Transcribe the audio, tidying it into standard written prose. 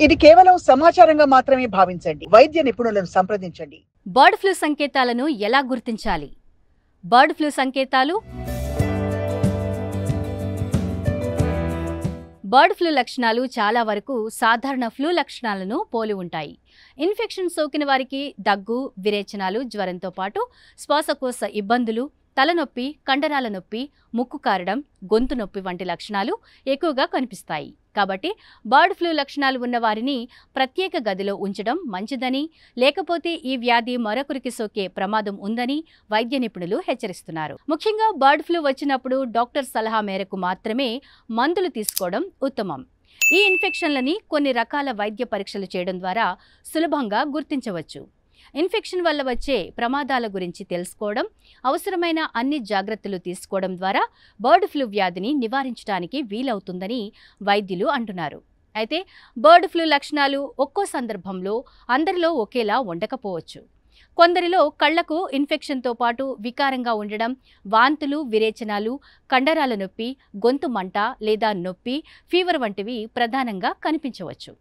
ఇది కేవలం సమాచారంగా మాత్రమే భావించండి. వైద్య నిపుణులను సంప్రదించండి. బర్డ్ ఫ్లూ సంకేతాలను ఎలా గుర్తించాలి? బర్డ్ ఫ్లూ సంకేతాలు. బర్డ్ ఫ్లూ లక్షణాలు చాలా వరకు సాధారణ ఫ్లూ లక్షణాలను పోలి ఉంటాయి. ఇన్ఫెక్షన్ సోకిన వారికి దగ్గు, విరేచనాలు, జ్వరంతో పాటు శ్వాసకోశ ఇబ్బందులు, తలనొప్పి, కండరాల నొప్పి, ముక్కు కారడం, గొంతు నొప్పి వంటి లక్షణాలు ఎక్కువగా కనిపిస్తాయి. కాబట్టి బర్డ్ ఫ్లూ లక్షణాలు ఉన్న వారిని ప్రత్యేక గదిలో ఉంచడం మంచిదని, లేకపోతే ఈ వ్యాధి మరొకరికి సోకే ప్రమాదం ఉందని వైద్య నిపుణులు హెచ్చరిస్తున్నారు. ముఖ్యంగా బర్డ్ ఫ్లూ వచ్చినప్పుడు డాక్టర్ సలహా మేరకు మాత్రమే మందులు తీసుకోవడం ఉత్తమం. ఈ ఇన్ఫెక్షన్లని కొన్ని రకాల వైద్య పరీక్షలు చేయడం ద్వారా సులభంగా గుర్తించవచ్చు. ఇన్ఫెక్షన్ వల్ల వచ్చే ప్రమాదాల గురించి తెలుసుకోవడం, అవసరమైన అన్ని జాగ్రత్తలు తీసుకోవడం ద్వారా బర్డ్ ఫ్లూ వ్యాధిని నివారించడానికి వీలవుతుందని వైద్యులు అంటున్నారు. అయితే బర్డ్ ఫ్లూ లక్షణాలు ఒక్కో సందర్భంలో అందరిలో ఒకేలా ఉండకపోవచ్చు. కొందరిలో కళ్లకు ఇన్ఫెక్షన్తో పాటు వికారంగా ఉండడం, వాంతులు, విరేచనాలు, కండరాల నొప్పి, గొంతు మంట లేదా నొప్పి, ఫీవర్ వంటివి ప్రధానంగా కనిపించవచ్చు.